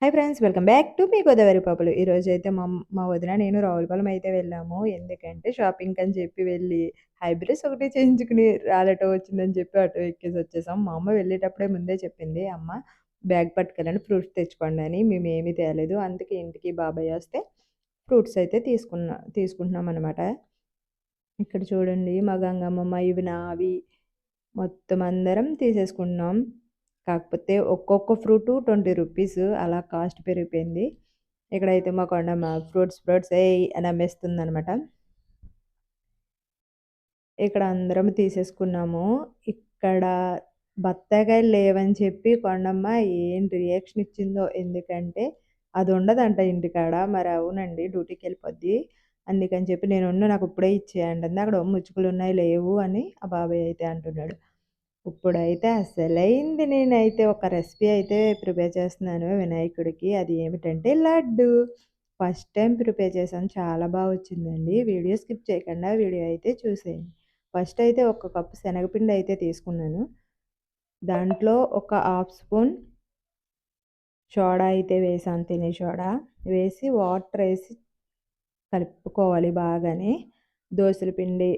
Hi friends, welcome back to మీ గోదావరి పాపలు. ఈరోజైతే మా వదిన నేను రావులపాలెం అయితే వెళ్ళాము. ఎందుకంటే షాపింగ్‌కి అని చెప్పి వెళ్ళి హైబ్రిడ్స్ ఒకటి చేయించుకుని రాలటో వచ్చిందని చెప్పి ఆటో ఎక్కేసి వచ్చేసాం. మా అమ్మ వెళ్ళేటప్పుడే ముందే చెప్పింది, "అమ్మ బ్యాగ్ పట్టుకెళ్ళండి, ఫ్రూట్స్ తెచ్చుకోండి" అని. మేమేమీ తేలేదు. అందుకే ఇంటికి బాబాయ్ వస్తే ఫ్రూట్స్ అయితే తీసుకుంటున్నామనమాట. ఇక్కడ చూడండి, మా గంగమ్మమ్మ ఇవి నావి మొత్తం అందరం తీసేసుకుంటున్నాం. కాకపోతే ఒక్కొక్క ఫ్రూటు 20 రూపీస్ అలా కాస్ట్ పెరిగిపోయింది. ఇక్కడైతే మా కొండమ్మ ఫ్రూట్స్ ఏయ్ అని అమ్మేస్తుందనమాట. ఇక్కడ అందరం తీసేసుకున్నాము. ఇక్కడ బత్తాకాయలు లేవని చెప్పి కొండమ్మ ఏం రియాక్షన్ ఇచ్చిందో. ఎందుకంటే అది ఉండదంట ఇంటికాడ. మరి అవునండి, డ్యూటీకెళ్ళిపోద్ది. అందుకని చెప్పి నేనుండు నాకు ఇప్పుడే ఇచ్చేయండి అంది. అక్కడ ముచ్చుకులున్నాయి లేవు అని ఆ బాబాయ్ అయితే అంటున్నాడు. ఇప్పుడైతే అసలైంది, నేనైతే ఒక రెసిపీ అయితే ప్రిపేర్ చేస్తున్నాను వినాయకుడికి. అది ఏమిటంటే లడ్డు. ఫస్ట్ టైం ప్రిపేర్ చేశాను. చాలా వచ్చిందండి. వీడియో స్కిప్ చేయకుండా వీడియో అయితే చూసేయండి. ఫస్ట్ అయితే ఒక కప్పు శనగపిండి అయితే తీసుకున్నాను. దాంట్లో ఒక హాఫ్ స్పూన్ సోడా అయితే వేసాను, తినే సోడా. వేసి వాటర్ ఏసి కలుపుకోవాలి బాగానే. దోసల పిండి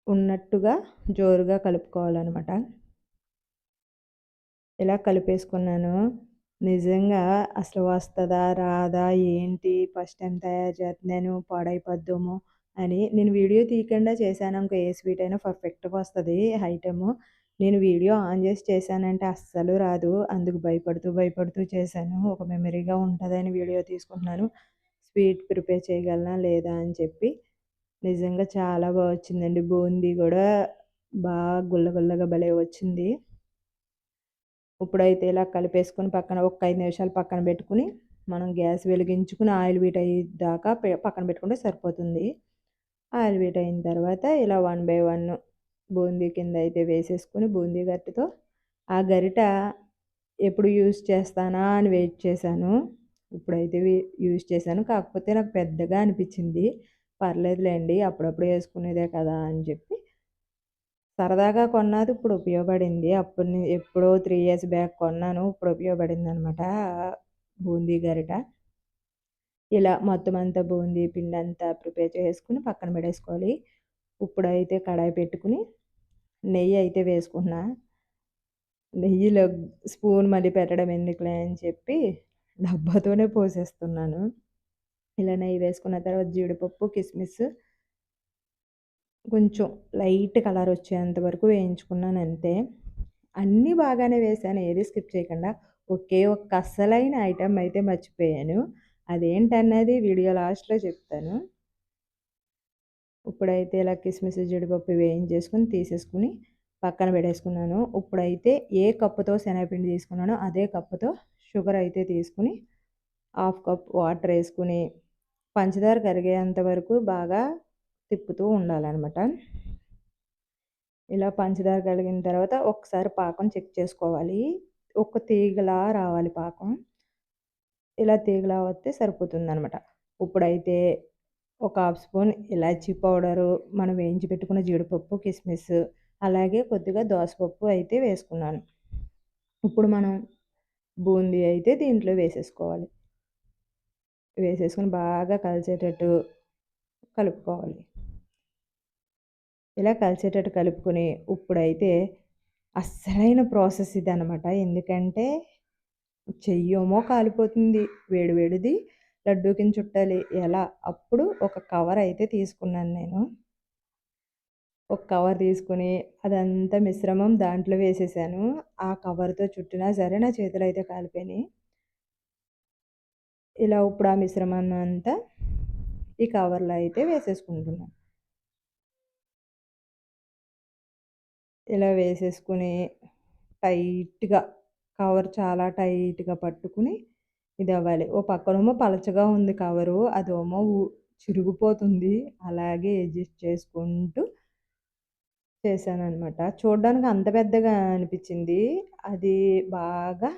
ఉన్నట్టుగా జోరుగా కలుపుకోవాలనమాట. ఇలా కలిపేసుకున్నాను. నిజంగా అసలు వస్తదా? రాదా? ఏంటి? ఫస్ట్ టైమ్ తయారు చేస్తున్నాను, పాడైపోద్దేమో అని. నేను వీడియో తీయకుండా చేశాననుకో ఏ స్వీట్ అయినా పర్ఫెక్ట్‌గా వస్తది ఐటెము. నేను వీడియో ఆన్ చేసి చేశానంటే అస్సలు రాదు. అందుకు భయపడుతూ చేశాను. ఒక మెమరీగా ఉంటదని వీడియో తీసుకుంటున్నాను. స్వీట్ ప్రిపేర్ చేయగలనా లేదా అని చెప్పి. నిజంగా చాలా వచ్చిందండి. బూందీ గూడా గుల్ల గుల్లగా భలే వచ్చింది. ఇప్పుడైతే ఇలా కలిపేసుకొని ఒక 5 నిమిషాలు పక్కన పెట్టుకొని, మనం గ్యాస్ వెలిగించుకొని ఆయిల్ హీట్ అయ్యేదాకా పక్కన పెట్టుకుంటే సరిపోతుంది. ఆయిల్ హీట్ అయిన తర్వాత ఇలా వన్ బై వన్ బూందీ కింద అయితే వేసేసుకొని బూందీ గరిటెతో, ఆ గరిట ఎప్పుడు యూజ్ చేస్తానా అని వెయిట్ చేశాను. ఇప్పుడైతే యూజ్ చేశాను. కాకపోతే నాకు పెద్దగా అనిపించింది. పర్లేదులేండి, అప్పుడప్పుడు వేసుకునేదే కదా అని చెప్పి సరదాగా కొన్నది ఇప్పుడు ఉపయోగపడింది. ఎప్పుడో 3 ఇయర్స్ బ్యాక్ కొన్నాను. ఇప్పుడు ఉపయోగపడిందనమాట బూందీ గరిట. ఇలా మొత్తం అంతా బూందీ పిండంతా ప్రిపేర్ చేసుకొని పక్కన పెట్టేసుకోవాలి. ఇప్పుడైతే కడాయి పెట్టుకొని నెయ్యి అయితే వేసుకుంటున్నా. నెయ్యిలో స్పూన్ మళ్ళీ పెట్టడం ఎందుకులే అని చెప్పి డబ్బాతోనే పోసేస్తున్నాను. ఇలా నెయ్యి వేసుకున్న తర్వాత జీడిపప్పు, కిస్మిస్ కొంచెం లైట్ కలర్ వచ్చేంత వరకు వేయించుకున్నానంతే. అన్నీ బాగానే వేశాను, ఏది స్కిప్ చేయకుండా. ఒకే ఒక్క అస్సలైన ఐటెమ్ అయితే మర్చిపోయాను. అదేంటన్నది వీడియో లాస్ట్‌లో చెప్తాను. ఇప్పుడైతే ఇలా కిస్మిస్, జీడిపప్పు వేయించేసుకొని తీసేసుకొని పక్కన పెట్టేసుకున్నాను. ఇప్పుడైతే ఏ కప్పుతో శనగపిండి తీసుకున్నానో అదే కప్పుతో షుగర్ అయితే తీసుకొని హాఫ్ కప్ వాటర్ ఏసుకొని పంచదార కరిగేంత వరకు బాగా తిప్పుతూ ఉండాలనమాట. ఇలా పంచదార కరిగిన తర్వాత ఒకసారి పాకం చెక్ చేసుకోవాలి. ఒక తీగలా రావాలి పాకం. ఇలా తీగలా వస్తే సరిపోతుందనమాట. ఇప్పుడైతే ఒక హాఫ్ స్పూన్ ఇలాచీ పౌడరు, మనం వేయించి పెట్టుకున్న జీడిపప్పు, కిస్మిస్, అలాగే కొద్దిగా దోసపప్పు అయితే వేసుకున్నాను. ఇప్పుడు మనం బూందీ అయితే దీంట్లో వేసేసుకోవాలి. వేసేసుకొని బాగా కలిసేటట్టు కలుపుకోవాలి. ఇలా కలిసేటట్టు కలుపుకొని ఇప్పుడైతే అస్సలైన ప్రాసెస్ ఇదనమాట. ఎందుకంటే చెయ్యేమో కాలిపోతుంది. వేడి వేడిది లడ్డూ కింద చుట్టాలి ఎలా? అప్పుడు ఒక కవర్ అయితే తీసుకున్నాను నేను. ఒక కవర్ తీసుకొని అదంతా మిశ్రమం దాంట్లో వేసేసాను. ఆ కవర్‌తో చుట్టినా సరే నా చేతులైతే కాలిపోయినాయి. ఇలా ఇప్పుడు ఆ మిశ్రమాన్నంతా ఈ కవర్‌లో అయితే వేసేసుకుంటున్నాను. ఇలా వేసేసుకొని టైట్‌గా కవర్ చాలా టైట్‌గా పట్టుకుని ఇదవ్వాలి. ఓ పక్కనేమో పలచగా ఉంది కవరు. అదేమో చిరిగిపోతుంది. అలాగే అడ్జస్ట్ చేసుకుంటూ చేశాననమాట. చూడ్డానికి అంత పెద్దగా అనిపిచ్చింది. అది బాగా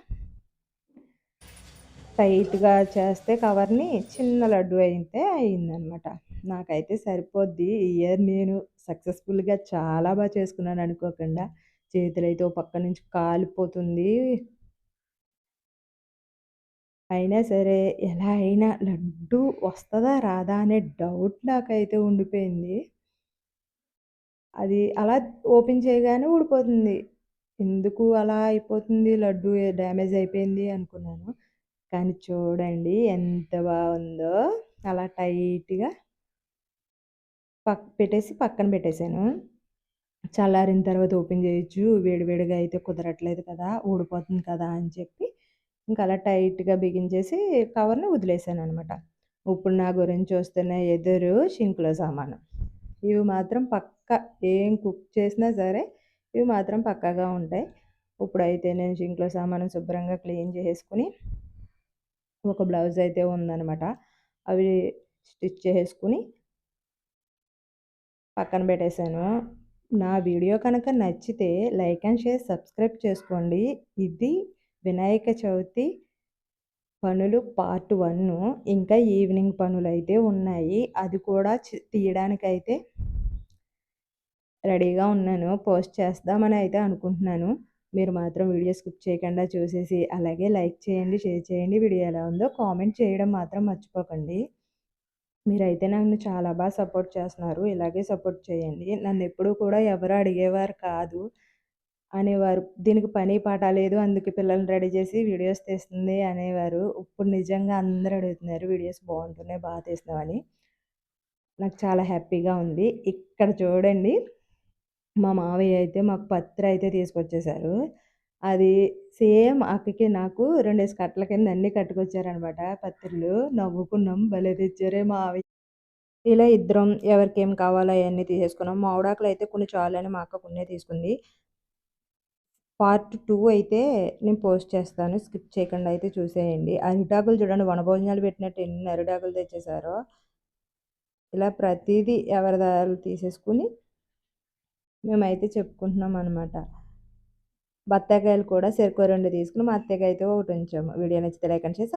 టైట్‌గా చేస్తే కవర్‌ని చిన్న లడ్డు అయితే అయిందనమాట. నాకైతే సరిపోద్ది. ఈ ఇయర్ నేను సక్సెస్‌ఫుల్‌గా చాలా చేసుకున్నాను అనుకోకుండా. చేతులైతే ఓ పక్క నుంచి కాలిపోతుంది. అయినా సరే ఎలా అయినా లడ్డు వస్తదా? రాదా? అనే డౌట్ నాకైతే ఉండిపోయింది. అది అలా ఓపెన్ చేయగానే ఊడిపోతుంది. ఎందుకు అలా అయిపోతుంది? లడ్డు డ్యామేజ్ అయిపోయింది అనుకున్నాను. కానీ చూడండి ఎంత బావుందో. అలా టైట్‌గా పెట్టేసి పక్కన పెట్టేసాను. చల్లారిన తర్వాత ఓపెన్ చేయొచ్చు. వేడి వేడిగా అయితే కుదరట్లేదు కదా! ఊడిపోతుంది కదా! అని చెప్పి ఇంక అలా టైట్‌గా బిగించేసి కవర్‌ని వదిలేసాననమాట. ఇప్పుడు నా గురించి చూస్తున్న ఎదురు షింక్‌లో సామాను. ఇవి మాత్రం పక్కా ఏం కుక్ చేసినా సరే ఇవి మాత్రం పక్కాగా ఉంటాయి. ఇప్పుడైతే నేను షింక్‌లో సామాను శుభ్రంగా క్లీన్ చేసేసుకొని ఒక బ్లౌజ్ అయితే ఉందనమాట. అవి స్టిచ్ చేసేసుకొని పక్కన పెట్టేసాను. నా వీడియో కనుక నచ్చితే లైక్ అండ్ షేర్, సబ్స్క్రైబ్ చేసుకోండి. ఇది వినాయక చవితి పనులు పార్ట్ 1. ఇంకా ఈవినింగ్ పనులైతే ఉన్నాయి. అది కూడా తీయడానికైతే రెడీగా ఉన్నాను. పోస్ట్ చేద్దామని అయితే అనుకుంటున్నాను. మీరు మాత్రం వీడియో స్కిప్ చేయకుండా చూసేసి అలాగే లైక్ చేయండి, షేర్ చేయండి. వీడియో ఎలా ఉందో కామెంట్ చేయడం మాత్రం మర్చిపోకండి. మీరైతే నన్ను చాలా సపోర్ట్ చేస్తున్నారు. ఇలాగే సపోర్ట్ చేయండి. నన్నెప్పుడూ కూడా ఎవరు అడిగేవారు కాదు. అనేవారు. దీనికి పని పాట లేదు. అందుకే పిల్లల్ని రెడీ చేసి వీడియోస్ తీస్తుంది అనేవారు. ఇప్పుడు నిజంగా అందరూ అడుగుతున్నారు. వీడియోస్ బాగుంటున్నాయి, తీస్తున్నావని. నాకు చాలా హ్యాపీగా ఉంది. ఇక్కడ చూడండి మా మావయ్య అయితే మాకు పత్రి అయితే తీసుకొచ్చేసారు. అది సేమ్ అక్కకి నాకు 2 కట్టల కింద అన్నీ కట్టుకొచ్చారనమాట పత్రులు. నవ్వుకున్నాం. భలే తెచ్చారే మావయ్య. ఇలా ఇద్దరం ఎవరికేం కావాలో అయన్నీ తీసేసుకున్నాం. మామిడాకులయితే కొన్ని చాలని మా అక్క కొన్నే తీసుకుంది. పార్ట్ 2 అయితే నేను పోస్ట్ చేస్తాను. స్కిప్ చేయకుండా అయితే చూసేయండి. అరిటాకులు చూడండి వనభోజనాలు పెట్టినట్టు ఎన్ని అరిటాకులు తెచ్చేసారో. ఇలా ప్రతీదీ ఎవరిదాళ్ళు తీసేసుకొని మేమైతే చెప్పుకుంటున్నామనమాట. బత్తాకాయలు కూడా చెరకో 2 తీసుకొని మా అత్తయ్యకైతే ఒకటి ఉంచాము. వీడియో నచ్చితే లైక్ అండ్ షేర్